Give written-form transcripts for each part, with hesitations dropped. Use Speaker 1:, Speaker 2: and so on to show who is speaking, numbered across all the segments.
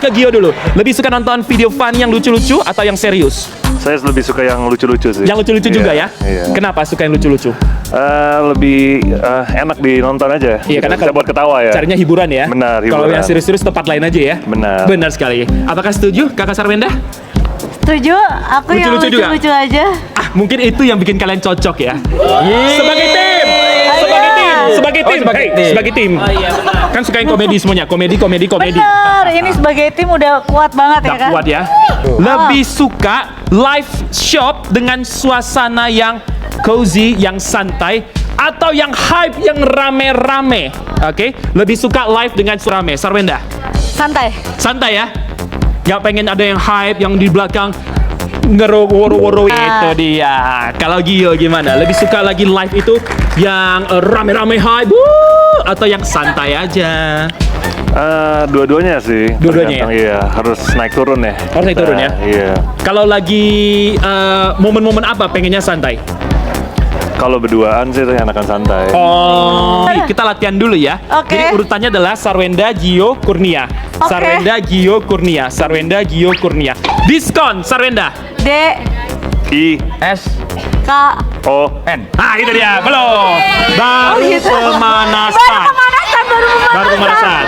Speaker 1: ke Gio dulu. Lebih suka nonton video funny yang lucu-lucu atau yang serius?
Speaker 2: Saya lebih suka yang lucu-lucu sih.
Speaker 1: Yang lucu-lucu juga ya?
Speaker 2: Iya.
Speaker 1: Kenapa suka yang lucu-lucu?
Speaker 2: Lebih enak dinonton aja.
Speaker 1: Iya, karena
Speaker 2: bisa buat ketawa ya.
Speaker 1: Carinya hiburan ya.
Speaker 2: Benar,
Speaker 1: Kalau
Speaker 2: hiburan.
Speaker 1: yang serius-serius tempat lain aja ya.
Speaker 2: Benar.
Speaker 1: Benar sekali. Apakah setuju, Kakak Sarwenda?
Speaker 3: Setuju, aku yang
Speaker 1: Lucu-lucu juga?
Speaker 3: lucu-lucu aja.
Speaker 1: Mungkin itu yang bikin kalian cocok ya. Sebagai tim, sebagai tim. Kan suka yang komedi semuanya, komedi.
Speaker 3: Bener, ini sebagai tim udah kuat banget ya
Speaker 1: Tak
Speaker 3: kan?
Speaker 1: kuat ya. Lebih suka live shop dengan suasana yang cozy, yang santai, atau yang hype, yang rame-rame. Oke, lebih suka live dengan rame. Sarwenda,
Speaker 3: Santai.
Speaker 1: santai ya. Gak pengen ada yang hype, yang di belakang woro-woro itu dia. Kalau Gio gimana? Lebih suka lagi live itu yang rame-rame hype, atau yang santai aja?
Speaker 2: Dua-duanya sih.
Speaker 1: Dua-duanya
Speaker 2: Tergantung, iya, harus naik turun ya.
Speaker 1: Harus naik turun ya?
Speaker 2: Iya.
Speaker 1: Kalau lagi momen-momen apa pengennya santai?
Speaker 2: Kalau berduaan sih itu enakan santai.
Speaker 1: Oh, kita latihan dulu ya.
Speaker 3: Oke.
Speaker 1: Jadi urutannya adalah Sarwenda, Gio, Kurnia.
Speaker 3: Oke.
Speaker 1: Sarwenda, Gio, Kurnia. Sarwenda, Gio, Kurnia. Diskon Sarwenda.
Speaker 3: D,
Speaker 2: I
Speaker 4: S
Speaker 3: K.
Speaker 2: O
Speaker 4: N.
Speaker 1: Ah, itu dia. Belum. Baru
Speaker 3: gitu.
Speaker 1: pemanasan. Baru pemanasan.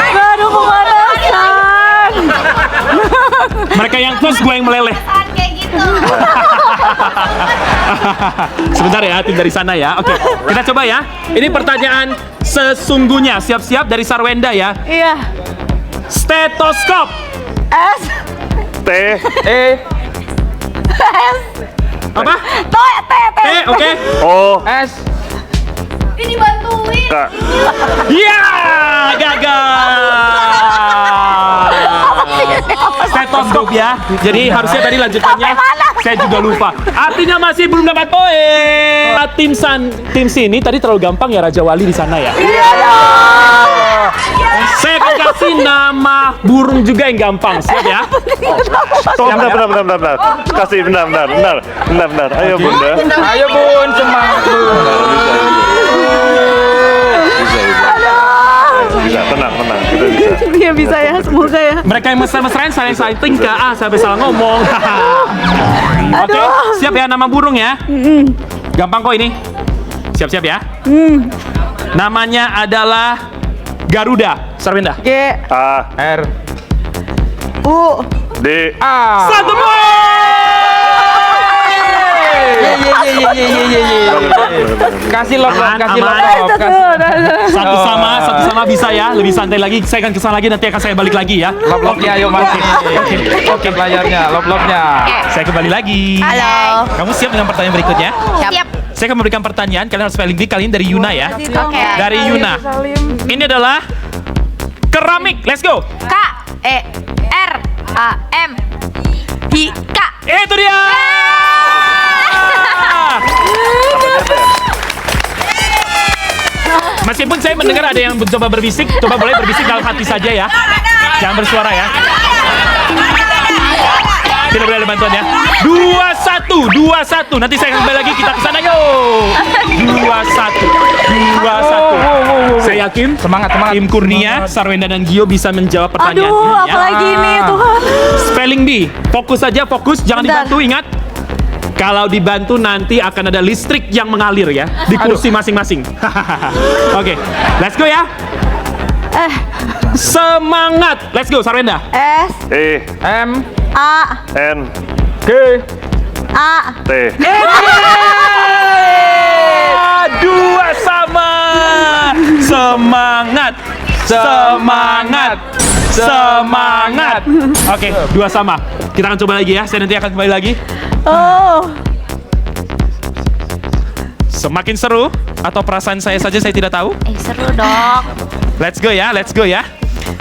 Speaker 3: Baru pemanasan.
Speaker 1: Mereka yang close, gue yang meleleh.
Speaker 5: Kayak gitu.
Speaker 1: Sebentar ya, tim dari sana ya. Oke, kita coba ya. Ini pertanyaan sesungguhnya. Siap-siap dari Sarwenda ya.
Speaker 3: Iya.
Speaker 1: Stetoskop.
Speaker 3: S,
Speaker 2: T
Speaker 4: E
Speaker 3: S.
Speaker 1: Apa?
Speaker 3: T,
Speaker 1: Oke.
Speaker 2: O
Speaker 4: S
Speaker 5: Ini bantuin.
Speaker 2: K.
Speaker 1: Iya, gagal. Stetoskop ya. Jadi harusnya tadi lanjutannya saya juga lupa. Artinya masih belum dapat poin. Tim sini tadi terlalu gampang ya, Raja Wali di sana ya. Saya akan kasih nama burung juga yang gampang, siap ya?
Speaker 2: Bentar. Kasih bentar. Ayo bunda.
Speaker 4: Ayo bun, semangat bun.
Speaker 2: Bisa, tenang. Kita bisa.
Speaker 3: Dia bisa ya, semoga ya.
Speaker 1: Mereka yang mesra-mesrain saling tingkah. Sampai salah ngomong. Oke, siap ya nama burung ya? Gampang kok ini. Siap-siap ya? Namanya adalah Garuda. Sarwenda.
Speaker 3: G,
Speaker 2: A
Speaker 4: R
Speaker 3: U.
Speaker 2: D
Speaker 4: A.
Speaker 1: Satu poin.
Speaker 4: Kasih love,
Speaker 1: Aman,
Speaker 4: kasih
Speaker 1: aman.
Speaker 4: love, kasih
Speaker 1: Satu sama bisa ya. Lebih santai lagi. Saya akan kesana lagi, nanti akan saya balik lagi ya.
Speaker 4: love-nya ayo mas. Oke layarnya, love-nya.
Speaker 1: Saya kembali lagi.
Speaker 5: Halo.
Speaker 1: Kamu siap dengan pertanyaan berikutnya?
Speaker 5: Siap.
Speaker 1: Saya akan memberikan pertanyaan. Kalian harus spelling bee. Kali ini dari Yuna ya.
Speaker 5: Oke.
Speaker 1: Dari Yuna. Ini adalah keramik. Let's go.
Speaker 5: K E R A M I K.
Speaker 1: Itu dia. Meskipun saya mendengar ada yang mencoba berbisik, coba boleh berbisik dalam hati saja ya. Jangan bersuara ya. Tidak boleh ada bantuan ya. 2-1. Nanti saya akan kembali lagi, kita ke sana yo. 2-1. Saya yakin
Speaker 4: Semangat.
Speaker 1: tim Kurnia, Sarwenda dan Gio bisa menjawab pertanyaan
Speaker 3: Aduh,
Speaker 1: ini ya.
Speaker 3: apalagi ini Tuhan.
Speaker 1: Spelling bee. Fokus saja, jangan
Speaker 3: Bentar.
Speaker 1: dibantu, ingat. Kalau dibantu nanti akan ada listrik yang mengalir ya di kursi masing-masing. Oke, let's go ya. Semangat. Let's go Sarwenda.
Speaker 3: S,
Speaker 2: E
Speaker 4: M
Speaker 3: A,
Speaker 2: N
Speaker 4: G
Speaker 3: A.
Speaker 2: T.
Speaker 1: Dua sama. Semangat. Oke, 2 sama. Kita akan coba lagi ya. Saya nanti akan kembali lagi.
Speaker 3: Oh.
Speaker 1: Semakin seru atau perasaan saya saja saya tidak tahu.
Speaker 5: Seru dong.
Speaker 1: Let's go ya. Oke.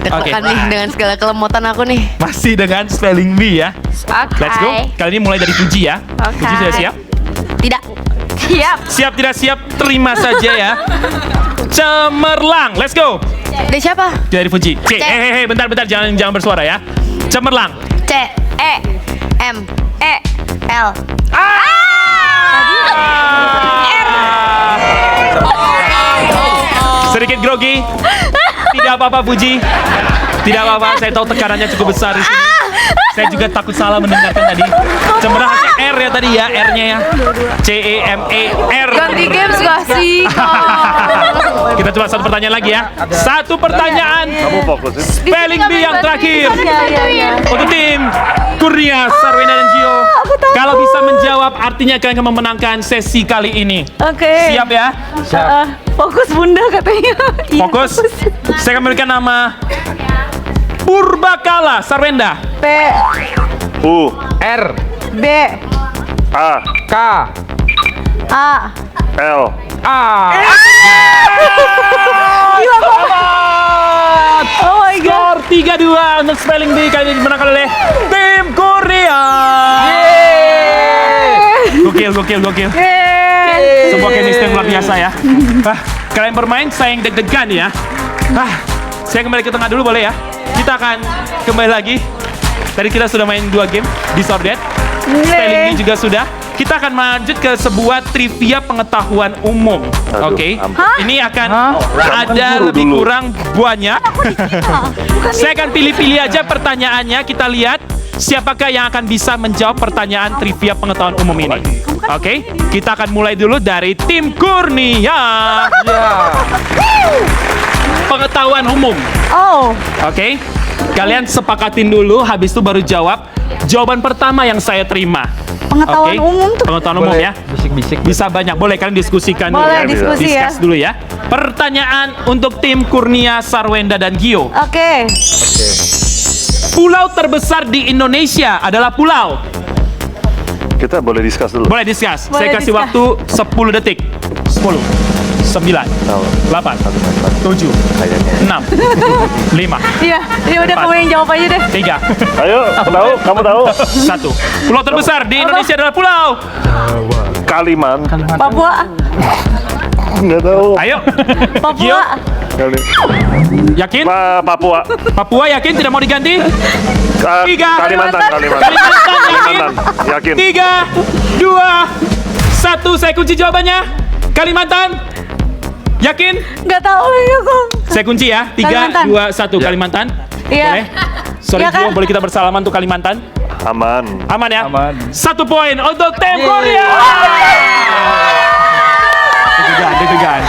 Speaker 5: Deg-degan nih dengan segala kelemotan aku nih.
Speaker 1: Masih dengan spelling bee ya.
Speaker 5: Oke.
Speaker 1: Let's go. Kali ini mulai dari Puji ya.
Speaker 5: Oke.
Speaker 1: Puji sudah siap?
Speaker 5: Tidak. Siap.
Speaker 1: Siap tidak siap, terima saja ya. Cemerlang. Let's go.
Speaker 5: Dari siapa?
Speaker 1: Dari Puji. Bentar, jangan bersuara ya. Cemerlang.
Speaker 5: C E M E L.
Speaker 1: Sedikit grogi. Tidak apa-apa, Puji. Tidak apa-apa, saya tahu tekanannya cukup besar di sini. Saya juga takut salah mendengarkan tadi. Cemerlang R ya tadi ya, R-nya ya. CEMER.
Speaker 5: Ganti games gak sih?
Speaker 1: Kita coba satu pertanyaan lagi ya. Satu pertanyaan
Speaker 2: Kamu fokus ya.
Speaker 1: spelling bee yang terakhir
Speaker 3: Ya.
Speaker 1: untuk tim Kurnia, Sarwenda dan Gio. Kalau bisa menjawab artinya kalian akan memenangkan sesi kali ini.
Speaker 3: Oke.
Speaker 1: Siap ya?
Speaker 3: Fokus bunda katanya. Iya,
Speaker 1: Fokus. Saya akan memberikan nama Purbakala, Sarwenda.
Speaker 3: P,
Speaker 2: U,
Speaker 4: R,
Speaker 3: B,
Speaker 2: A,
Speaker 4: K,
Speaker 3: A.
Speaker 2: L.
Speaker 4: A.
Speaker 3: Gila kok. Oh my god.
Speaker 1: Skor 3-2 untuk spelling bee kali ini dimenangkan oleh tim Kurnia. Gokil.
Speaker 3: Yeay.
Speaker 1: Sebuah chemistry yang luar biasa ya. Kalian bermain, saya yang deg-degan ya. Saya kembali ke tengah dulu boleh ya? Kita akan kembali lagi. Tadi kita sudah main 2 game, Disordered. Spelling bee juga sudah. Kita akan lanjut ke sebuah trivia pengetahuan umum.
Speaker 2: Aduh,
Speaker 1: Oke.
Speaker 2: ampun.
Speaker 1: Ini akan
Speaker 2: Kamu kan
Speaker 1: ada
Speaker 2: guru
Speaker 1: lebih
Speaker 2: dulu.
Speaker 1: kurang banyak. Saya akan pilih-pilih aja pertanyaannya. Kita lihat siapakah yang akan bisa menjawab pertanyaan trivia pengetahuan umum ini. Oke, kita akan mulai dulu dari tim Kurnia. Pengetahuan umum.
Speaker 3: Oh.
Speaker 1: Oke, kalian sepakatin dulu, habis itu baru jawab. Jawaban pertama yang saya terima.
Speaker 3: Pengetahuan
Speaker 1: Oke?
Speaker 3: umum tuh.
Speaker 1: Pengetahuan umum ya.
Speaker 4: Bisik-bisik.
Speaker 1: Bisa banyak, boleh kalian diskusikan dulu.
Speaker 3: Boleh
Speaker 1: ya.
Speaker 3: diskusi ya.
Speaker 1: Discuss dulu ya. Pertanyaan untuk tim Kurnia, Sarwenda dan Gio.
Speaker 3: Oke.
Speaker 1: Pulau terbesar di Indonesia adalah pulau.
Speaker 2: Kita boleh discuss dulu.
Speaker 1: Boleh discuss.
Speaker 3: Boleh
Speaker 1: Saya kasih
Speaker 3: discuss.
Speaker 1: waktu 10 detik. 10, 9,
Speaker 2: Tahu.
Speaker 1: 8, 7,
Speaker 2: Kayaknya.
Speaker 1: 6, 5,
Speaker 3: Iya, ya udah
Speaker 1: Empat.
Speaker 3: kamu yang jawab aja deh.
Speaker 1: 3,
Speaker 2: Ayo, kamu tahu.
Speaker 1: 1. Pulau terbesar di Indonesia adalah pulau.
Speaker 2: Kalimantan.
Speaker 3: Papua.
Speaker 2: Nggak tahu.
Speaker 1: Ayo. Gio,
Speaker 3: Papua.
Speaker 1: yakin?
Speaker 2: Papua.
Speaker 1: Papua yakin tidak mau diganti? Tiga.
Speaker 2: Kalimantan.
Speaker 1: Kalimantan yakin?
Speaker 2: Yakin.
Speaker 1: 3, 2, 1. Saya kunci jawabannya. Kalimantan. Yakin?
Speaker 3: Nggak tahu lagi aku.
Speaker 1: Saya kunci ya. 3,
Speaker 3: Kalimantan.
Speaker 1: 2, 1. Kalimantan.
Speaker 3: Iya.
Speaker 1: Boleh? Sorry
Speaker 3: Iya kan?
Speaker 1: Gio, boleh kita bersalaman untuk Kalimantan?
Speaker 2: Aman.
Speaker 1: Aman ya?
Speaker 4: Aman.
Speaker 1: 1 poin untuk tim Korea. Deg-degan.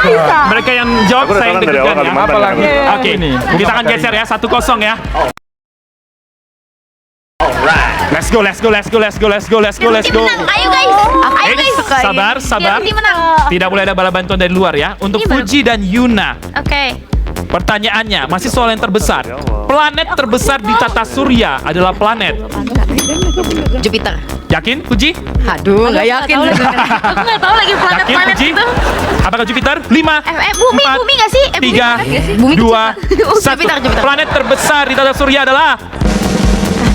Speaker 3: Bisa.
Speaker 1: Mereka yang jawab,
Speaker 2: Aku udah
Speaker 1: saya yang
Speaker 2: tahan dari awal
Speaker 1: deg-degan ya.
Speaker 2: Kalimantan.
Speaker 4: Apalagi
Speaker 1: Oke,
Speaker 4: ini.
Speaker 1: kita akan geser ya. 1-0 ya. Let's go.
Speaker 5: Ayo guys. Ayo guys.
Speaker 1: Sabar.
Speaker 5: Biar tim menang.
Speaker 1: Tidak boleh ada bala bantuan dari luar ya. Untuk
Speaker 5: Ini baru-
Speaker 1: Fuji dan Yuna,
Speaker 5: Oke.
Speaker 1: pertanyaannya masih soal yang terbesar. Planet terbesar di tata surya adalah planet.
Speaker 5: Jupiter.
Speaker 1: Yakin, Fuji?
Speaker 5: Aduh, nggak yakin. Aku nggak tahu lagi
Speaker 1: Yakin,
Speaker 5: planet-planet
Speaker 1: Fuji?
Speaker 5: itu.
Speaker 1: Apakah Jupiter? 5,
Speaker 5: Bumi
Speaker 1: 4,
Speaker 5: nggak sih? Bumi
Speaker 1: 3,
Speaker 5: planet nggak sih? Bumi
Speaker 1: 2,
Speaker 5: kecil.
Speaker 1: 1.
Speaker 5: Jupiter.
Speaker 1: Planet terbesar di tata surya adalah.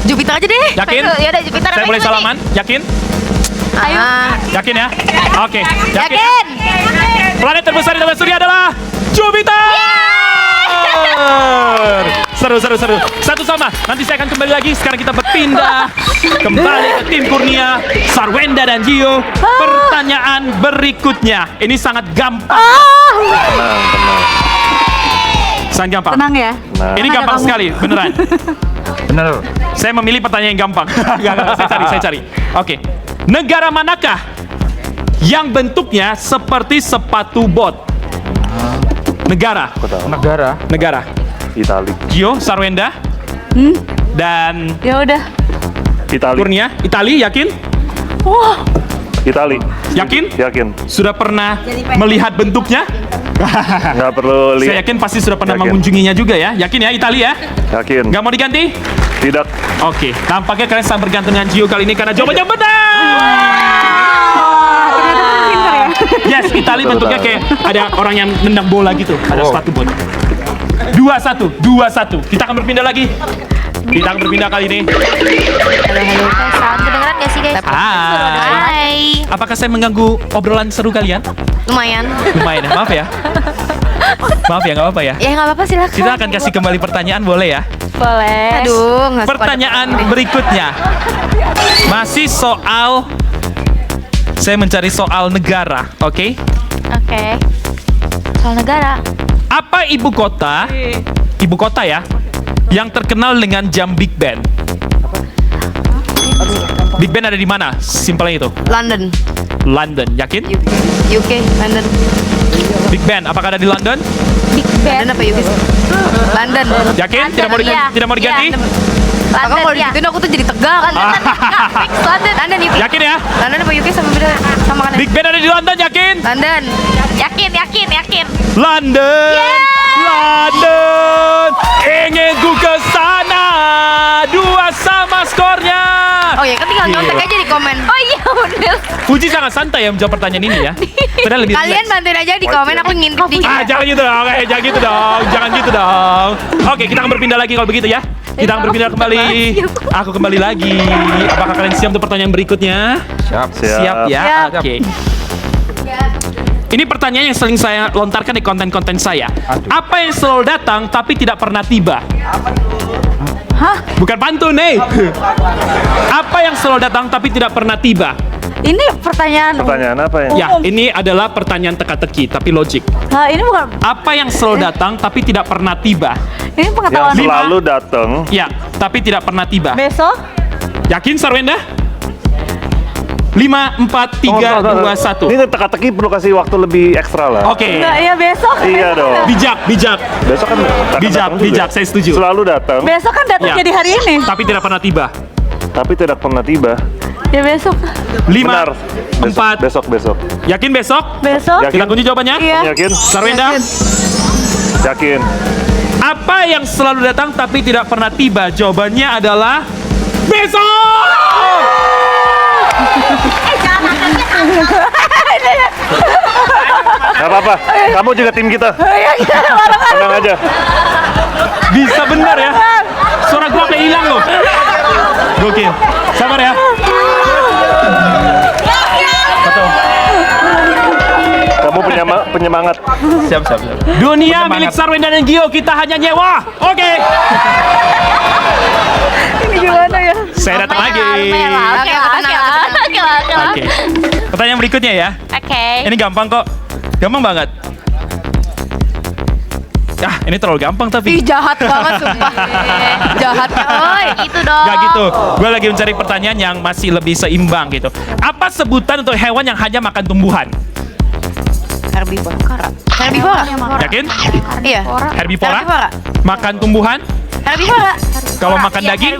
Speaker 5: Jupiter aja deh.
Speaker 1: Yakin?
Speaker 5: Ya udah Jupiter.
Speaker 1: Saya boleh salaman? Yakin?
Speaker 5: Ayo.
Speaker 1: Yakin ya? Oke.
Speaker 5: Yakin.
Speaker 1: Planet terbesar di tata surya adalah Jupiter. Seru. Satu sama. Nanti saya akan kembali lagi. Sekarang kita berpindah kembali ke tim Kurnia, Sarwenda dan Gio. Pertanyaan berikutnya. Ini sangat gampang.
Speaker 2: Tenang.
Speaker 1: Sangat gampang.
Speaker 3: Tenang ya.
Speaker 2: Nah,
Speaker 1: Ini
Speaker 3: Tenang ya
Speaker 1: gampang
Speaker 3: kamu.
Speaker 1: sekali, beneran.
Speaker 4: Bener.
Speaker 1: Saya memilih pertanyaan yang gampang. Enggak, saya cari. Oke. Negara manakah yang bentuknya seperti sepatu bot? Negara.
Speaker 2: aku tahu.
Speaker 1: Negara.
Speaker 2: Itali.
Speaker 1: Gio, Sarwenda, dan
Speaker 3: Ya udah.
Speaker 2: Itali.
Speaker 1: Kurnia. Itali, yakin?
Speaker 3: Wah.
Speaker 2: Itali.
Speaker 1: Yakin?
Speaker 2: Yakin.
Speaker 1: Sudah pernah melihat bentuknya?
Speaker 2: Nggak perlu
Speaker 1: Saya
Speaker 2: lihat.
Speaker 1: yakin pasti sudah pernah
Speaker 2: Yakin.
Speaker 1: mengunjunginya juga ya. Yakin ya, Itali ya?
Speaker 2: Yakin.
Speaker 1: Nggak mau diganti?
Speaker 2: Tidak.
Speaker 1: Oke, nampaknya kalian sangat bergantung dengan Gio kali ini karena jawabannya benar.
Speaker 3: Ternyata kamu pintar ya.
Speaker 1: Yes, Itali bentuknya kayak ada orang yang nendang bola gitu. Ada
Speaker 4: Wow.
Speaker 1: sepatu bola. 2-1. Kita akan berpindah lagi. Kita akan berpindah kali ini.
Speaker 5: Sound kedengeran nggak sih guys? Hai.
Speaker 1: Apakah saya mengganggu obrolan seru kalian?
Speaker 5: Lumayan.
Speaker 1: Lumayan ya, maaf ya. Maaf ya, nggak apa-apa ya.
Speaker 5: Ya nggak apa-apa silakan.
Speaker 1: Kita akan kasih kembali pertanyaan, boleh ya?
Speaker 3: Boleh.
Speaker 5: Aduh, nggak suka
Speaker 1: Pertanyaan
Speaker 5: ada-
Speaker 1: berikutnya masih soal. Saya mencari soal negara, oke?
Speaker 5: Oke. Soal negara.
Speaker 1: Apa ibu kota ya, yang terkenal dengan jam Big Ben? Big Ben ada di mana? Simpelnya itu.
Speaker 5: London.
Speaker 1: London. Yakin?
Speaker 5: UK. London.
Speaker 1: Big Ben, apakah ada di London?
Speaker 5: Big Ben. London apa UK? London.
Speaker 1: Yakin? Tidak mau diganti? Tidak mau diganti?
Speaker 5: London, kalau digituin aku tuh jadi tegang. London. Fix London. London UK.
Speaker 1: Yakin ya?
Speaker 5: London apa UK sama beda sama kan?
Speaker 1: Big Ben ada di London, yakin?
Speaker 5: London. Yakin.
Speaker 1: London. London. Ingin ku ke sana. 2-2 skornya.
Speaker 5: Oh ya, kan tinggal nyontek aja di komen. Oh iya bener.
Speaker 1: Puji sangat santai ya menjawab pertanyaan ini ya. Padahal lebih
Speaker 5: Kalian
Speaker 1: relax.
Speaker 5: bantuin aja di komen, aku ngintip dikit.
Speaker 1: Jangan gitu dong, jangan gitu dong, jangan gitu dong. Oke, kita akan berpindah lagi kalau begitu ya. Kita akan berpindah kembali. Aku kembali lagi. Apakah kalian siap untuk pertanyaan berikutnya?
Speaker 4: Siap.
Speaker 1: Siap ya.
Speaker 5: Siap.
Speaker 1: Oke. Ini pertanyaan yang sering saya lontarkan di konten-konten saya. Apa yang selalu datang tapi tidak pernah tiba?
Speaker 3: Hah?
Speaker 1: Bukan pantun, Apa yang selalu datang tapi tidak pernah tiba?
Speaker 3: Ini pertanyaan.
Speaker 2: Pertanyaan apa ya?
Speaker 1: Ya, ini adalah pertanyaan teka-teki tapi logik.
Speaker 3: Nah, ini bukan.
Speaker 1: Apa yang selalu datang tapi tidak pernah tiba?
Speaker 3: Ini
Speaker 2: Yang
Speaker 3: pengetahuan.
Speaker 2: selalu datang.
Speaker 1: Ya, tapi tidak pernah tiba.
Speaker 3: Besok.
Speaker 1: Yakin Sarwenda? 5, 4, 3, 2, 1.
Speaker 2: Ini teka-teki perlu kasih waktu lebih ekstra lah.
Speaker 1: Oke.
Speaker 3: Enggak, ya besok.
Speaker 2: Iya dong.
Speaker 1: Bijak.
Speaker 2: Besok kan akan datang juga.
Speaker 1: Bijak, saya setuju.
Speaker 2: Selalu datang,
Speaker 3: Besok kan datang
Speaker 1: Ya.
Speaker 3: jadi hari ini.
Speaker 1: Tapi tidak pernah tiba.
Speaker 2: tapi tidak pernah tiba.
Speaker 3: Ya besok.
Speaker 1: 5,
Speaker 2: Benar.
Speaker 1: 4.
Speaker 2: Besok.
Speaker 1: Yakin besok?
Speaker 3: Besok.
Speaker 2: Yakin?
Speaker 1: Kita kunci jawabannya?
Speaker 3: Iya.
Speaker 2: Yakin?
Speaker 1: Sarwenda?
Speaker 2: Yakin.
Speaker 1: Apa yang selalu datang tapi tidak pernah tiba? Jawabannya adalah besok!
Speaker 2: Gak apa-apa. Kamu juga tim kita. Tenang aja.
Speaker 1: Bisa benar ya? Suara gua sampai hilang loh. Gokil. Sabar ya. Betul.
Speaker 2: Kamu penyemangat.
Speaker 4: Siap.
Speaker 1: Dunia
Speaker 4: Penyemangat.
Speaker 1: milik Sarwenda dan Gio, kita hanya nyewa. Oke.
Speaker 3: Ini gimana ya?
Speaker 1: Saya datang lagi. Oke. Pertanyaan berikutnya ya.
Speaker 5: Oke.
Speaker 1: Ini gampang kok. Gampang banget. Ini terlalu gampang tapi.
Speaker 5: Ih, jahat banget sumpah. Jahatnya, oi. Gitu dong.
Speaker 1: Gak gitu. Gue lagi mencari pertanyaan yang masih lebih seimbang gitu. Apa sebutan untuk hewan yang hanya makan tumbuhan?
Speaker 5: Herbivora.
Speaker 1: Yakin?
Speaker 5: Iya.
Speaker 1: Herbivora? Makan tumbuhan?
Speaker 5: Herbivora.
Speaker 1: Kalau makan
Speaker 5: Iya,
Speaker 1: daging?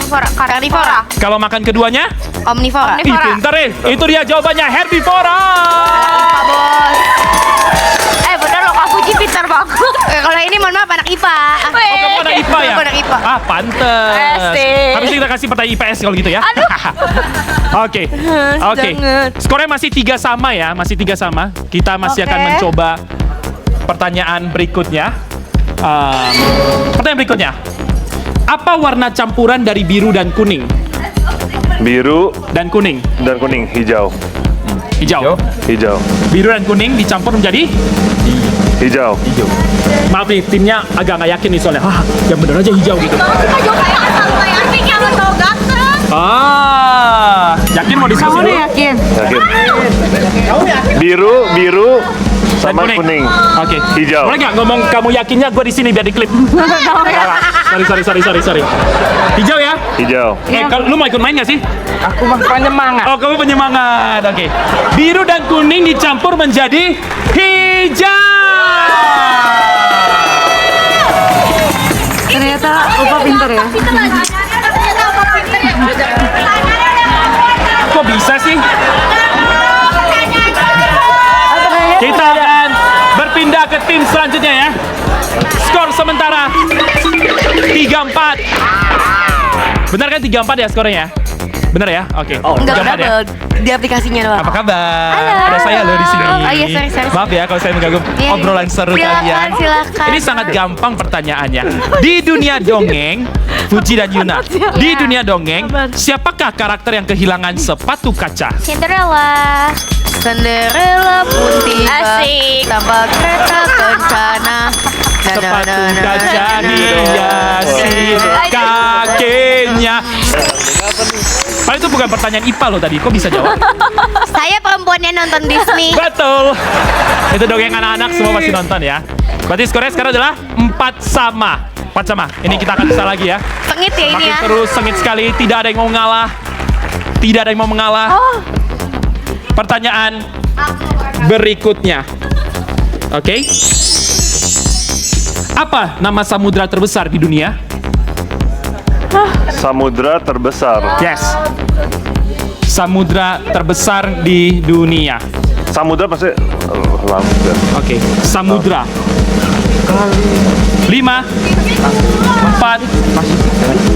Speaker 5: Herbivora.
Speaker 1: Kalau makan keduanya?
Speaker 5: Omnivora.
Speaker 1: Ih, pintar Itu dia jawabannya, herbivora.
Speaker 5: Pak Bos. Bener loh, Kak Puji pintar banget. Kalau ini mohon maaf anak IPA.
Speaker 1: Oh, kamu anak IPA ya?
Speaker 5: Aku anak IPA.
Speaker 1: Pantes.
Speaker 5: Asik.
Speaker 1: Habis ini kita kasih pertanyaan IPS kalau gitu ya. Oke.
Speaker 5: Jangan.
Speaker 1: Skornya masih 3 sama ya, masih 3 sama. Kita masih akan
Speaker 3: Oke.
Speaker 1: mencoba pertanyaan berikutnya. Pertanyaan berikutnya. Apa warna campuran dari biru dan kuning?
Speaker 2: Biru
Speaker 1: Dan kuning.
Speaker 2: dan kuning, hijau.
Speaker 1: Hijau.
Speaker 2: Hijau.
Speaker 1: Biru dan kuning dicampur menjadi?
Speaker 2: Hijau.
Speaker 1: Maaf nih, timnya agak nggak yakin nih soalnya. Yang bener aja hijau gitu. Yakin mau diskusi
Speaker 3: Kamu
Speaker 1: dulu?
Speaker 3: nih yakin?
Speaker 2: Yakin. Biru
Speaker 1: Dan
Speaker 2: sama kuning.
Speaker 1: Oke.
Speaker 2: Hijau.
Speaker 1: Boleh nggak ngomong kamu yakinnya gue di sini biar diklip? Sorry. Hijau ya?
Speaker 2: Hijau.
Speaker 1: Lu mau ikut main nggak sih?
Speaker 4: Aku mah penyemangat.
Speaker 1: Oh, kamu penyemangat. Oke. Biru dan kuning dicampur menjadi hijau.
Speaker 3: Ternyata Opa pintar ya.
Speaker 1: Kok bisa sih? Kita akan berpindah ke tim selanjutnya ya. Skor sementara 3-4. Benar kan 3-4 ya skornya ya? Benar ya? Oke.
Speaker 5: Enggak
Speaker 1: 3-4 ya?
Speaker 5: double di aplikasinya doang.
Speaker 1: Apa kabar?
Speaker 5: Halo.
Speaker 1: Ada saya loh di sini.
Speaker 5: Oh iya, sorry.
Speaker 1: Maaf ya kalau saya mengganggu
Speaker 5: Iya.
Speaker 1: obrolan seru kalian.
Speaker 5: Silakan.
Speaker 1: Ini sangat gampang pertanyaannya. Di dunia dongeng, Fuji dan Yuna. Di dunia dongeng, siapakah karakter yang kehilangan sepatu kaca?
Speaker 5: Cinderella pun tiba.
Speaker 3: Asik.
Speaker 5: Tanpa kereta kencana.
Speaker 1: Sepatu kaca hiasi kakinya. Padahal itu bukan pertanyaan IPA loh tadi. Kok bisa jawab?
Speaker 5: Saya perempuannya nonton Disney.
Speaker 1: Betul. Itu dongeng anak-anak semua pasti nonton ya. Berarti skornya sekarang adalah 4 sama. 4 sama. Ini kita akan bisa lagi ya.
Speaker 5: Sengit ya ini
Speaker 1: Makin
Speaker 5: ya.
Speaker 1: terus sengit sekali. Tidak ada yang mau mengalah. Tidak ada yang mau mengalah. Pertanyaan berikutnya. Oke. Apa nama samudra terbesar di dunia?
Speaker 2: Samudra terbesar.
Speaker 1: Yes. Samudra terbesar di dunia.
Speaker 2: Samudra pasti Samudra.
Speaker 1: Oke, samudra. 5 4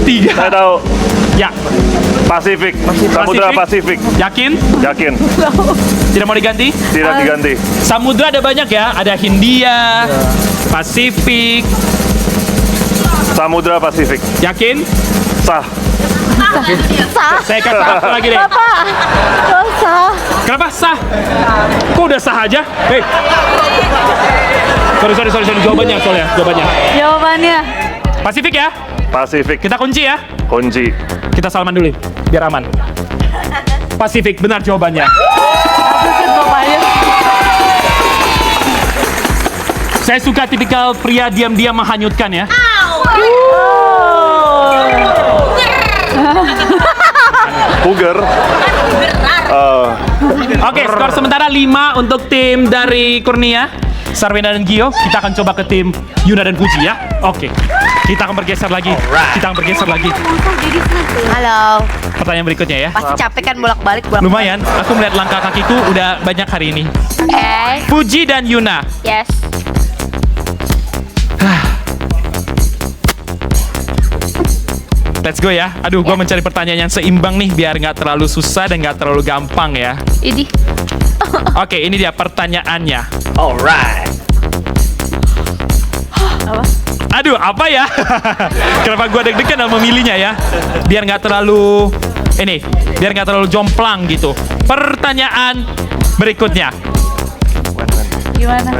Speaker 1: 3.
Speaker 2: Saya tahu.
Speaker 1: Ya,
Speaker 2: Pasifik. Samudra Pasifik.
Speaker 1: yakin?
Speaker 2: Yakin.
Speaker 1: Tidak mau diganti?
Speaker 2: Tidak diganti.
Speaker 1: Samudra ada banyak ya, ada Hindia, Pasifik.
Speaker 2: Samudra Pasifik.
Speaker 1: Yakin?
Speaker 2: Sah.
Speaker 5: Sah.
Speaker 1: Saya kasih satu lagi deh.
Speaker 3: Bapak, kok sah?
Speaker 1: Kenapa sah? Kok udah sah aja? Hei. Sorry. Jawabannya soalnya.
Speaker 3: Jawabannya.
Speaker 1: Pasifik ya?
Speaker 2: Pasifik.
Speaker 1: Kita kunci ya?
Speaker 2: Kunci.
Speaker 1: Kita salaman dulu, biar aman. Pasifik, benar jawabannya.
Speaker 3: Ikut bapaknya.
Speaker 1: Saya suka tipikal pria diam-diam menghanyutkan ya.
Speaker 2: Puger.
Speaker 1: Oke, skor sementara 5 untuk tim dari Kurnia, Sarwena dan Gio. Kita akan coba ke tim Yuna dan Fuji ya. Oke. Kita akan bergeser lagi.
Speaker 5: Halo.
Speaker 1: Pertanyaan berikutnya ya.
Speaker 5: Pasti capek kan bolak-balik.
Speaker 1: Lumayan, aku melihat langkah kakiku udah banyak hari ini.
Speaker 5: Oke.
Speaker 1: Fuji dan Yuna.
Speaker 5: Yes.
Speaker 1: Let's go ya. Aduh, gua mencari pertanyaan yang seimbang nih biar nggak terlalu susah dan nggak terlalu gampang ya.
Speaker 5: Ini.
Speaker 1: Oke, ini dia pertanyaannya. Aduh, apa ya? Kenapa gua deg-degan dalam memilihnya ya? Biar nggak terlalu jomplang gitu. Pertanyaan berikutnya.
Speaker 3: Gimana?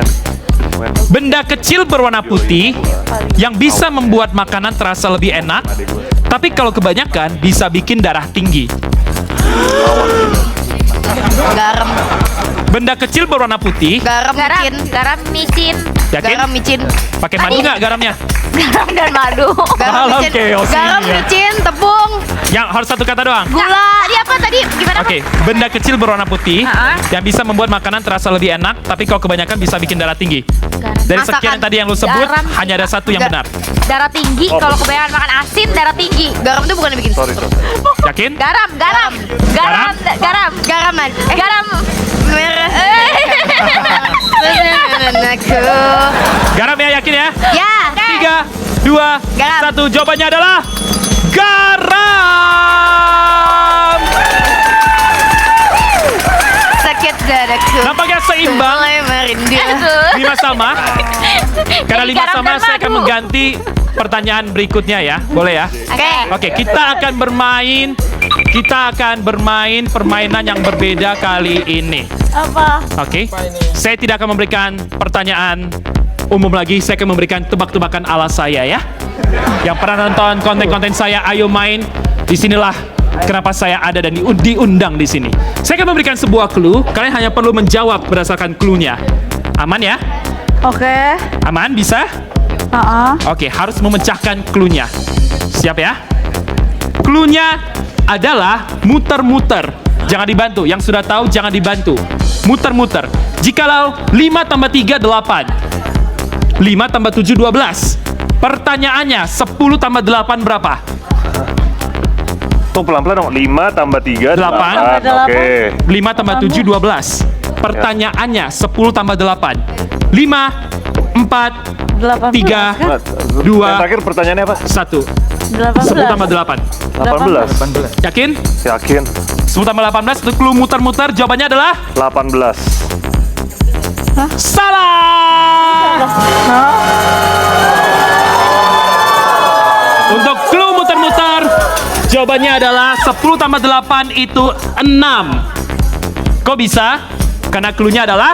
Speaker 1: Benda kecil berwarna putih yang bisa membuat makanan terasa lebih enak, tapi kalau kebanyakan bisa bikin darah tinggi.
Speaker 5: Garam.
Speaker 1: Benda kecil berwarna putih.
Speaker 5: Garam micin. Garam micin.
Speaker 1: Yakin?
Speaker 5: Garam micin.
Speaker 1: Pakai madu nggak garamnya?
Speaker 5: Garam dan madu. Garam
Speaker 1: Malam
Speaker 5: micin.
Speaker 1: chaos ini
Speaker 5: Garam
Speaker 1: ya.
Speaker 5: micin, tepung,
Speaker 1: Yang harus satu kata doang.
Speaker 5: gula. Tadi apa tadi? Gimana?
Speaker 1: Oke, benda kecil berwarna putih yang bisa membuat makanan terasa lebih enak, tapi kalau kebanyakan bisa bikin darah tinggi. Dari sekian yang tadi yang lu sebut,
Speaker 5: Garam.
Speaker 1: hanya ada satu yang benar.
Speaker 5: Darah tinggi. Kalau kebanyakan makan asin, darah tinggi. Garam itu bukan bikin.
Speaker 2: Sorry.
Speaker 1: Yakin?
Speaker 5: Garam. Garaman. Garam merah. Aku.
Speaker 1: Garam ya, yakin ya?
Speaker 5: Ya.
Speaker 1: 3, 2,
Speaker 5: Garam.
Speaker 1: 1. Jawabannya adalah garam.
Speaker 5: Sakit dadaku.
Speaker 1: Nampaknya seimbang.
Speaker 5: Mulai merindu.
Speaker 1: 5 sama. Karena 5
Speaker 5: Garam
Speaker 1: sama,
Speaker 5: dan
Speaker 1: saya akan
Speaker 5: madu.
Speaker 1: mengganti pertanyaan berikutnya ya. Boleh ya?
Speaker 5: Oke.
Speaker 1: Oke, kita akan bermain permainan yang berbeda kali ini.
Speaker 3: Apa?
Speaker 1: Oke. Saya tidak akan memberikan pertanyaan umum lagi, saya akan memberikan tebak-tebakan ala saya ya. Yang pernah nonton konten-konten saya, ayo main. Disinilah kenapa saya ada dan diundang di sini. Saya akan memberikan sebuah clue, kalian hanya perlu menjawab berdasarkan clue-nya. Aman ya?
Speaker 3: Oke.
Speaker 1: Aman, bisa? Oke, harus memecahkan clue-nya. Siap ya? Clue-nya adalah muter-muter. Jangan dibantu, yang sudah tahu jangan dibantu. Muter-muter. Jikalau 5 tambah 3, 8. 5 tambah 7, 12. Pertanyaannya, 10 tambah 8 berapa?
Speaker 2: Tuh pelan-pelan dong. 5 tambah 3,
Speaker 1: 8.
Speaker 2: 8. Oke.
Speaker 1: 5 tambah 7, 12. Pertanyaannya, 10 tambah 8. 5, 4, 3, 2,
Speaker 2: Yang terakhir pertanyaannya apa?
Speaker 1: 1. 10 tambah 8.
Speaker 2: 18.
Speaker 1: Yakin?
Speaker 2: Yakin.
Speaker 1: 10 tambah 18, untuk clue muter-muter, jawabannya adalah
Speaker 2: 18.
Speaker 1: salah! Untuk clue muter-muter, jawabannya adalah 10 tambah 8 itu 6. Kok bisa? Karena clue-nya adalah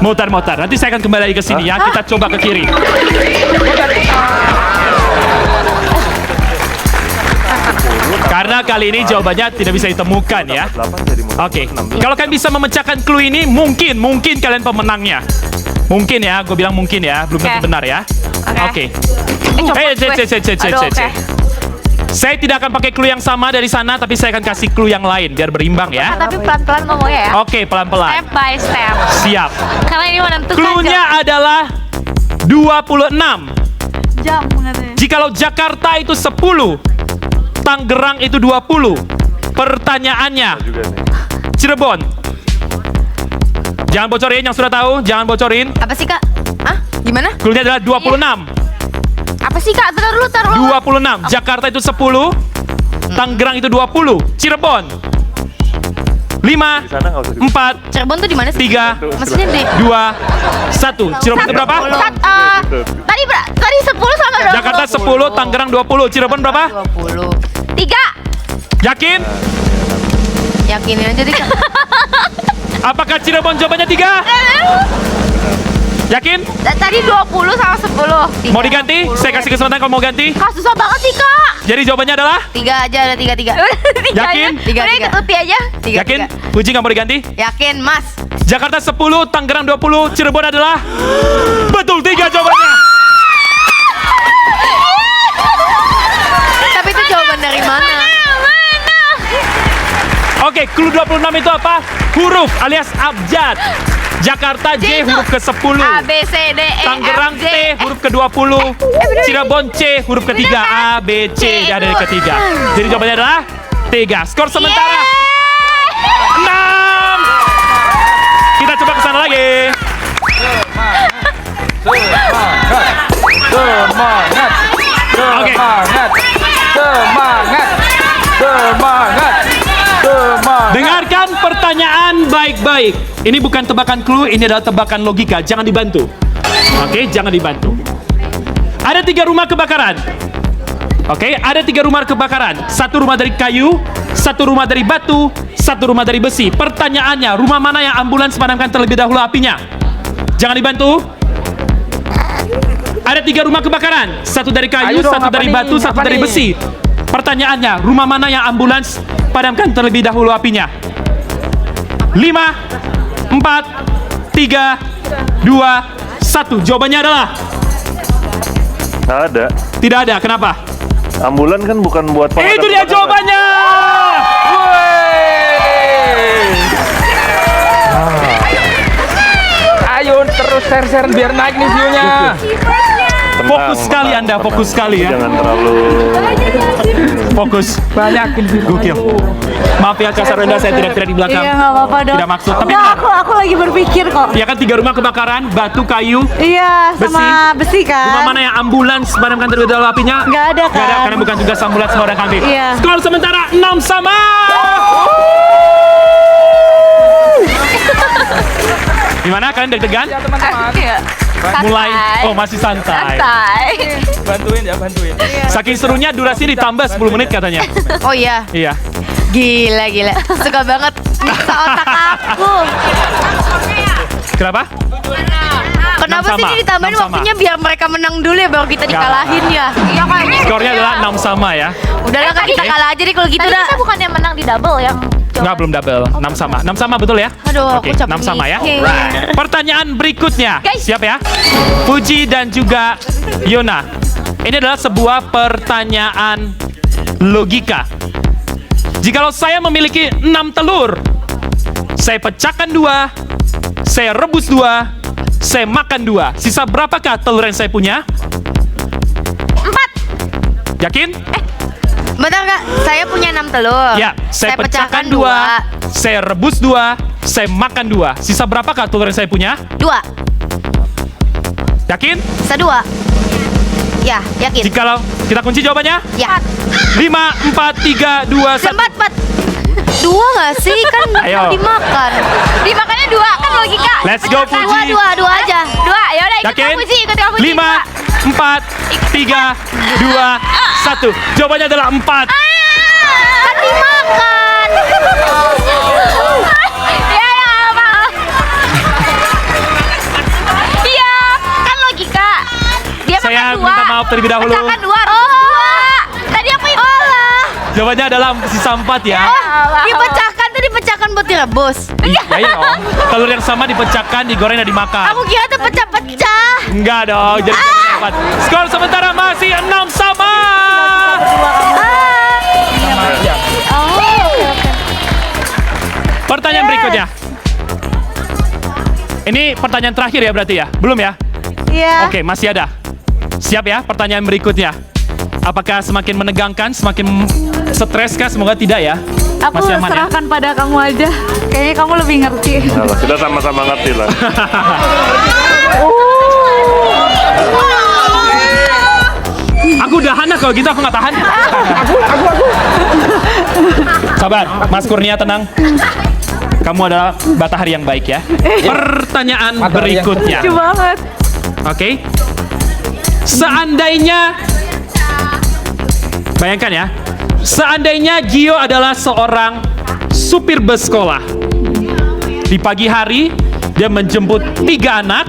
Speaker 1: muter-muter. Nanti saya akan kembali lagi ke sini ya. Kita coba ke kiri. Karena kali ini jawabannya tidak bisa ditemukan ya.
Speaker 2: 8 jadi
Speaker 1: Oke, kalau kalian bisa memecahkan clue ini, mungkin kalian pemenangnya. Mungkin ya, gue bilang mungkin ya, belum tentu
Speaker 5: Oke.
Speaker 1: benar ya. Oke.
Speaker 5: Copot
Speaker 1: Hey,
Speaker 5: gue. Aduh, oke.
Speaker 1: Saya tidak akan pakai clue yang sama dari sana, tapi saya akan kasih clue yang lain biar berimbang ya.
Speaker 5: Tapi pelan-pelan ngomongnya ya.
Speaker 1: Oke, pelan-pelan.
Speaker 5: Step by step.
Speaker 1: Siap.
Speaker 5: Karena ini menentukan
Speaker 1: Clue-nya adalah 26.
Speaker 3: Jam katanya.
Speaker 1: Jikalau Jakarta itu 10, Tangerang itu 20. Pertanyaannya,
Speaker 2: Juga nih.
Speaker 1: Cirebon. Jangan bocorin yang sudah tahu, jangan bocorin.
Speaker 5: Apa sih, Kak? Hah? Gimana?
Speaker 1: Clue-nya adalah 26.
Speaker 5: Apa sih, Kak? Bentar dulu, taruh.
Speaker 1: 26. Jakarta itu 10, Tangerang itu 20. Cirebon 5,
Speaker 2: Di sana nggak usah.
Speaker 1: 4,
Speaker 5: Cirebon tuh di mana sih?
Speaker 1: 3,
Speaker 5: Maksudnya di
Speaker 1: 2, 1. Cirebon itu berapa?
Speaker 5: Tadi 10 sama 20.
Speaker 1: Jakarta 10, Tangerang 20. Cirebon berapa?
Speaker 5: 20. 3.
Speaker 1: Yakin?
Speaker 5: Yakinin aja deh, Kak.
Speaker 1: Apakah Cirebon jawabannya 3? Yakin?
Speaker 5: Tadi 20 sama 10.
Speaker 1: Mau diganti? Saya kasih kesempatan kalau mau ganti.
Speaker 5: Kak, susah banget sih, Kak.
Speaker 1: Jadi jawabannya adalah?
Speaker 5: 3 aja, ada 3.
Speaker 1: Yakin?
Speaker 5: Udah ikut Uti aja. 3.
Speaker 1: Yakin? Puji nggak mau diganti?
Speaker 5: Yakin, Mas.
Speaker 1: Jakarta 10, Tangerang 20, Cirebon adalah? Betul, 3 jawabannya.
Speaker 5: Tapi itu jawaban dari mana?
Speaker 1: Oke, clue 26 itu apa? Huruf alias abjad. Jakarta J huruf ke-10.
Speaker 5: A, B, C, D, E,
Speaker 1: Tangerang
Speaker 5: F, G,
Speaker 1: T huruf ke-20. Cirebon C huruf ketiga. A, B, C ada di ketiga. Jadi jawabannya adalah 3. Skor sementara 6. Kita coba ke sana lagi.
Speaker 4: Semangat.
Speaker 1: Oke.
Speaker 4: Semangat. Semangat. Semangat. Semangat.
Speaker 1: Dengarkan pertanyaan baik-baik. Ini bukan tebakan clue, ini adalah tebakan logika. Jangan dibantu. Oke, jangan dibantu. Ada 3 rumah kebakaran. Oke, ada 3 rumah kebakaran. 1 rumah dari kayu, 1 rumah dari batu, 1 rumah dari besi. Pertanyaannya, rumah mana yang ambulans padamkan terlebih dahulu apinya? Jangan dibantu. Ada 3 rumah kebakaran. 1 dari kayu,
Speaker 4: Ayo dong,
Speaker 1: 1 dari
Speaker 4: apa
Speaker 1: batu,
Speaker 4: nih?
Speaker 1: 1
Speaker 4: Apa
Speaker 1: dari
Speaker 4: nih?
Speaker 1: besi. Pertanyaannya, rumah mana yang ambulans padamkan terlebih dahulu apinya? 5, 4, 3, 2, 1. Jawabannya adalah?
Speaker 2: Nggak ada.
Speaker 1: Tidak ada. Kenapa?
Speaker 2: Ambulan kan bukan buat pemadam
Speaker 1: Itu dia
Speaker 2: kebakaran.
Speaker 1: jawabannya.
Speaker 4: Ayo terus share biar naik nih view-nya.
Speaker 2: Tenang,
Speaker 1: Fokus sekali
Speaker 2: tenang,
Speaker 1: Anda,
Speaker 2: tenang.
Speaker 1: fokus sekali ya.
Speaker 2: Jangan terlalu.
Speaker 1: Fokus.
Speaker 4: Banyakin view.
Speaker 1: Gokil. Maaf ya Kak Sarwenda, saya tidak di belakang.
Speaker 3: Iya, nggak apa-apa dong.
Speaker 1: Tidak maksud, tapi
Speaker 3: Nggak,
Speaker 1: benar.
Speaker 3: aku lagi berpikir kok.
Speaker 1: Ya kan 3 rumah kebakaran, batu, kayu.
Speaker 3: Iya, sama besi
Speaker 1: Rumah
Speaker 3: kan.
Speaker 1: mana yang ambulans padamkan terlebih dahulu apinya?
Speaker 3: Nggak ada
Speaker 1: Nggak ada,
Speaker 3: kan.
Speaker 1: karena bukan tugas ambulans semua orang kambing.
Speaker 3: Iya.
Speaker 1: Skor sementara 6 sama. Gimana? Kalian deg-degan?
Speaker 4: Ya teman-teman.
Speaker 1: Mulai, oh masih santai.
Speaker 4: Bantuin ya, bantuin.
Speaker 1: Saking serunya durasi ditambah 10 menit katanya.
Speaker 5: Oh iya,
Speaker 1: Iya.
Speaker 5: gila. Suka banget nyiksa otak aku.
Speaker 1: Kenapa?
Speaker 5: Kenapa sih
Speaker 1: sama,
Speaker 5: ini ditambahin
Speaker 1: 6 sama.
Speaker 5: waktunya biar mereka menang dulu ya, baru kita dikalahin ya? Iya kayak gitu.
Speaker 1: Skornya adalah 6 sama ya.
Speaker 5: Udahlah Kak, kita kalah aja deh kalau gitu dah. Kita bukannya menang di double yang
Speaker 1: Enggak, belum double. 6 sama. 6 sama betul ya?
Speaker 5: Aduh,
Speaker 1: Oke,
Speaker 5: aku capek
Speaker 1: 6 sama ya.
Speaker 5: mikir.
Speaker 1: Pertanyaan berikutnya.
Speaker 5: Guys.
Speaker 1: Siap ya? Puji dan juga Yona. Ini adalah sebuah pertanyaan logika. Jikalau saya memiliki 6 telur, saya pecahkan 2, saya rebus 2, saya makan 2. Sisa berapakah telur yang saya punya?
Speaker 5: 4.
Speaker 1: Yakin?
Speaker 5: Bentar Kak, saya punya 6 telur.
Speaker 1: Ya, saya pecahkan 2, saya rebus 2, saya makan 2. Sisa berapakah telur yang saya punya?
Speaker 5: 2.
Speaker 1: Yakin?
Speaker 5: Sisa 2. Ya, yakin.
Speaker 1: Jikalau kita kunci jawabannya?
Speaker 5: Ya.
Speaker 1: 5, 4, 3, 2, 1.
Speaker 5: 4. 2 nggak sih? Kan
Speaker 1: Ayo.
Speaker 5: mau dimakan. Dimakannya 2 kan logika.
Speaker 1: Let's go, Puji.
Speaker 5: 2 aja. 2. Ya udah ikut
Speaker 1: Yakin?
Speaker 5: kamu Puji, ikut kamu Puji.
Speaker 1: 5, 4, 3, 2, 1. Jawabannya adalah 4.
Speaker 5: Kan dimakan. Ya, apa? Iya, kan logika. Dia
Speaker 1: Saya
Speaker 5: makan 2.
Speaker 1: minta maaf terlebih dahulu.
Speaker 5: Pecahkan 2. Tadi aku itu.
Speaker 1: Jawabannya adalah sisa 4 ya.
Speaker 5: Dipecahkan tadi pecahkan buat direbus.
Speaker 1: Ya dong. Telur yang sama dipecahkan, digoreng dan dimakan.
Speaker 5: Aku kira tuh pecah-pecah.
Speaker 1: Enggak dong, jadi dapat. Skor sementara masih 6 sama. Pertanyaan berikutnya. Ini pertanyaan terakhir ya berarti ya? Belum ya?
Speaker 3: Iya.
Speaker 1: Oke, masih ada. Siap ya pertanyaan berikutnya. Apakah semakin menegangkan, semakin stres kah? Semoga tidak ya.
Speaker 3: Aku
Speaker 1: Masih aman ya?
Speaker 3: serahkan pada kamu aja. Kayaknya kamu lebih ngerti.
Speaker 2: Nah, kita sama-sama ngerti lah.
Speaker 1: Aku udah anak kalau gitu aku nggak tahan. Sabar, Mas Kurnia tenang. Kamu adalah batahari yang baik ya. Pertanyaan berikutnya.
Speaker 3: Lucu banget.
Speaker 1: Oke. Seandainya, bayangkan ya, seandainya Gio adalah seorang supir bus sekolah. Di pagi hari, dia menjemput 3 anak.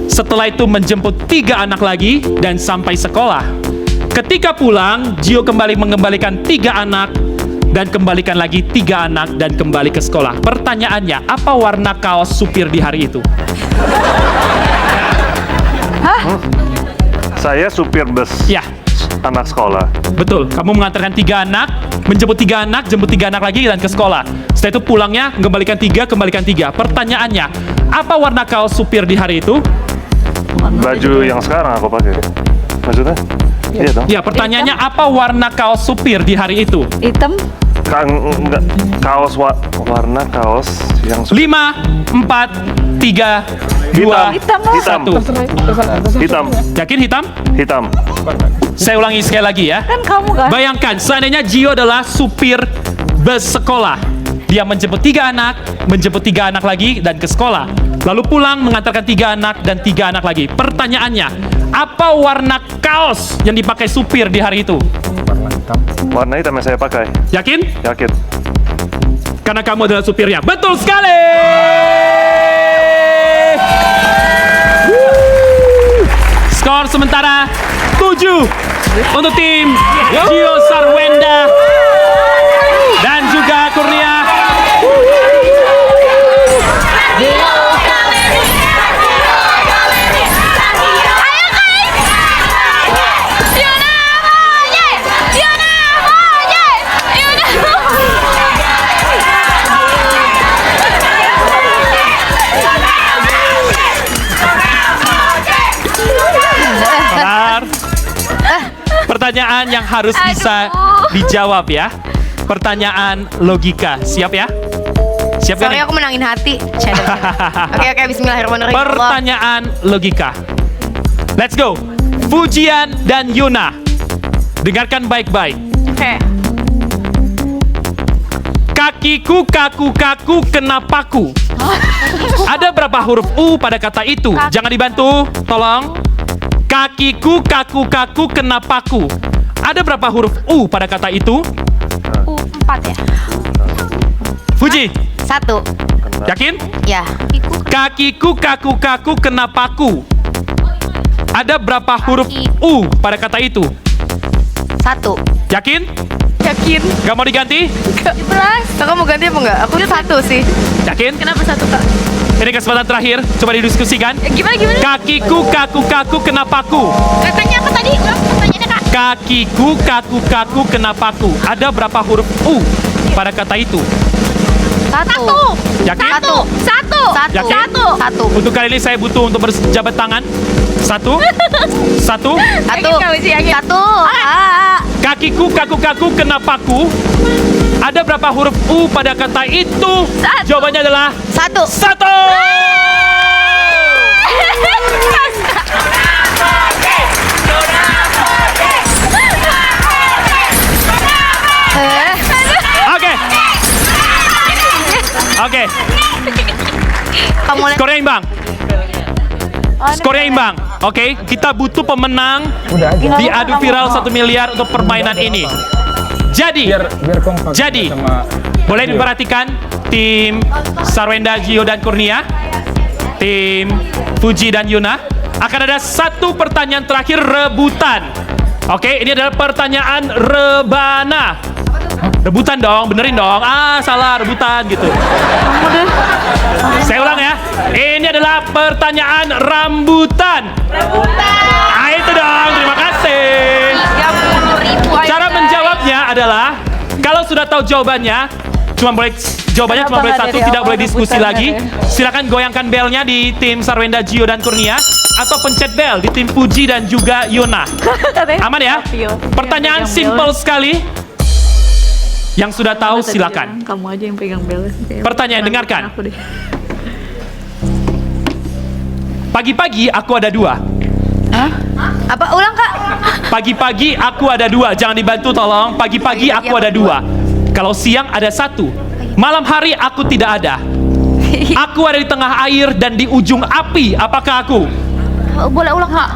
Speaker 1: Setelah itu menjemput 3 anak lagi dan sampai sekolah. Ketika pulang, Gio kembali mengembalikan 3 anak dan kembalikan lagi 3 anak dan kembali ke sekolah. Pertanyaannya, apa warna kaos supir di hari itu?
Speaker 2: Saya supir bus
Speaker 1: Ya,
Speaker 2: anak sekolah.
Speaker 1: betul. Kamu mengantarkan 3 anak, menjemput 3 anak, jemput 3 anak lagi dan ke sekolah. Setelah itu pulangnya, kembalikan 3, kembalikan 3. Pertanyaannya, apa warna kaos supir di hari itu?
Speaker 2: Baju yang sekarang aku pakai. Maksudnya? Iya dong.
Speaker 1: Ya, pertanyaannya apa warna kaos supir di hari itu?
Speaker 3: Hitam.
Speaker 2: Enggak, kaos warna kaos yang
Speaker 1: 5, 4, 3, 2,
Speaker 2: hitam. Hitam.
Speaker 1: 1.
Speaker 2: Hitam.
Speaker 1: Yakin hitam?
Speaker 2: Hitam.
Speaker 1: Saya ulangi sekali lagi ya.
Speaker 3: Kan kamu kan?
Speaker 1: Bayangkan, seandainya Gio adalah supir bus sekolah. Dia menjemput 3 anak, menjemput 3 anak lagi dan ke sekolah. Lalu pulang mengantarkan 3 anak dan 3 anak lagi. Pertanyaannya, apa warna kaos yang dipakai supir di hari itu?
Speaker 2: Warna hitam yang saya pakai.
Speaker 1: Yakin?
Speaker 2: Yakin.
Speaker 1: Karena kamu adalah supirnya. Betul sekali! Skor sementara 7 untuk tim Gio Sarwenda dan juga Kurnia. Sabar. Pertanyaan yang harus bisa dijawab ya. Pertanyaan logika. Siap ya? Siap kan?
Speaker 5: Sorry aku menangin hati. Oke, bismillahirrahmanirrahim. Allah.
Speaker 1: Pertanyaan logika. Let's go. Fujian dan Yuna. Dengarkan baik-baik.
Speaker 3: Oke.
Speaker 1: Kakiku, kaku, kenapaku. Ada berapa huruf U pada kata itu? Jangan dibantu, tolong. Kakiku, kaku, kenapaku. Ada berapa huruf U pada kata itu?
Speaker 5: 4 ya?
Speaker 1: Fuji,
Speaker 5: 1.
Speaker 1: yakin?
Speaker 5: Ya.
Speaker 1: Kakiku, kaku, kenapaku. Ada berapa huruf U pada kata itu?
Speaker 5: 1.
Speaker 1: Yakin?
Speaker 3: Yakin.
Speaker 1: Gak mau diganti?
Speaker 5: Kakak mau ganti apa enggak? Aku 1 sih.
Speaker 1: Yakin?
Speaker 3: Kenapa 1, Kak?
Speaker 1: Ini kesempatan terakhir, coba didiskusikan.
Speaker 3: Gimana?
Speaker 1: Kakiku, kaku, kenapaku.
Speaker 5: Katanya apa tadi? Ulang pertanyaannya, Kak.
Speaker 1: Kakiku, kaku, kenapaku. Ada berapa huruf U pada kata itu?
Speaker 5: 1.
Speaker 1: Yakin?
Speaker 5: 1.
Speaker 1: Yakin?
Speaker 5: 1.
Speaker 1: Untuk kali ini saya butuh untuk berjabat tangan. 1, 1.
Speaker 5: 1.
Speaker 3: Yakin kamu sih, yakin?
Speaker 5: 1.
Speaker 1: Kakiku, kaku, kenapaku. Ada berapa huruf U pada kata itu? Jawabannya adalah
Speaker 5: 1.
Speaker 1: 1. Oke. Oke.
Speaker 5: Kamu lihat.
Speaker 1: Skornya imbang. Skornya imbang. Oke, kita butuh pemenang di adu viral 1 miliar untuk permainan ini. Jadi, boleh diperhatikan tim Sarwenda, Gio dan Kurnia, tim Fuji dan Yuna. Akan ada 1 pertanyaan terakhir rebutan. Oke, ini adalah pertanyaan rebana. Rebutan dong, benerin dong. Salah, rebutan gitu. Saya ulang ya. Ini adalah pertanyaan rambutan. Itu dong, terima kasih.
Speaker 5: 30.000 aja.
Speaker 1: Cara menjawabnya adalah kalau sudah tahu jawabannya, jawabannya cuma boleh satu, tidak boleh diskusi lagi. Silakan goyangkan belnya di tim Sarwenda, Gio dan Kurnia, atau pencet bel di tim Puji dan juga Yona. Aman ya? Pertanyaan simple sekali. Yang sudah tahu silakan.
Speaker 3: Kamu aja yang pegang bel.
Speaker 1: Pertanyaan, dengarkan. Pagi-pagi aku ada 2.
Speaker 5: Apa? Ulang, Kak.
Speaker 1: Pagi-pagi aku ada 2. Jangan dibantu tolong. Pagi-pagi aku ada 2. Kalau siang ada 1. Malam hari aku tidak ada. Aku ada di tengah air dan di ujung api. Apakah aku?
Speaker 5: Boleh ulang, Kak?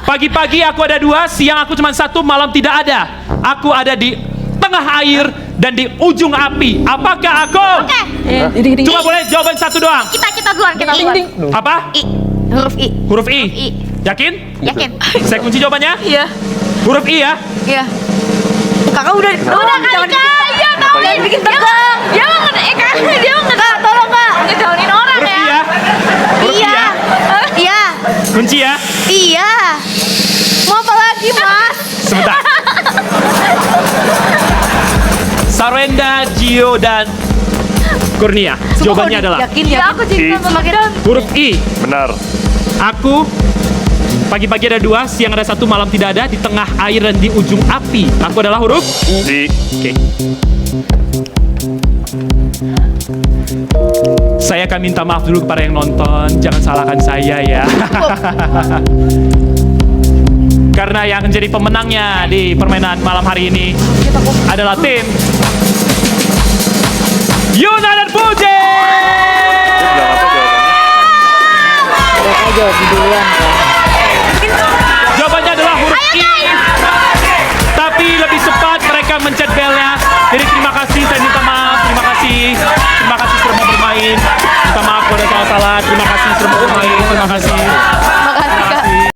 Speaker 1: Pagi-pagi aku ada 2. Siang aku cuma 1. Malam tidak ada. Aku ada di tengah air dan di ujung api. Apakah aku?
Speaker 5: Oke.
Speaker 1: Cuma boleh jawaban satu doang.
Speaker 5: Kita duluan.
Speaker 1: Apa?
Speaker 5: I. Huruf I.
Speaker 1: Huruf I.
Speaker 5: I.
Speaker 1: Yakin?
Speaker 5: Yakin?
Speaker 1: Saya kunci jawabannya.
Speaker 3: Iya.
Speaker 1: Huruf I ya.
Speaker 5: Iya.
Speaker 3: Kakak udah
Speaker 5: Kak. Iya, tahu.
Speaker 3: Jangan bikin tegang.
Speaker 5: Dia mau Kak. Dia mau Kak. Tolong, Kak. Ngejauhin orang
Speaker 1: Huruf I
Speaker 5: ya.
Speaker 1: ya. Huruf I ya.
Speaker 5: Iya.
Speaker 1: Kunci ya.
Speaker 5: Iya. Mau apa lagi, Mas?
Speaker 1: Sebentar. Sarwenda, Gio dan Kurnia. Jawabannya adalah
Speaker 3: Yakin
Speaker 5: Ya, aku cinta sama kita.
Speaker 1: huruf I.
Speaker 2: Benar.
Speaker 1: Aku pagi-pagi ada 2, siang ada 1, malam tidak ada, di tengah air dan di ujung api. Aku adalah huruf
Speaker 2: I.
Speaker 1: Oke. Saya akan minta maaf dulu kepada yang nonton. Jangan salahkan saya ya. Karena yang menjadi pemenangnya di permainan malam hari ini adalah tim Yona dan Puji. Jawabannya adalah huruf I. Tapi lebih cepat mereka mencet belnya. Jadi terima kasih, saya minta maaf. Terima kasih sudah mau bermain. Minta maaf kalau ada salah-salah. Terima kasih sudah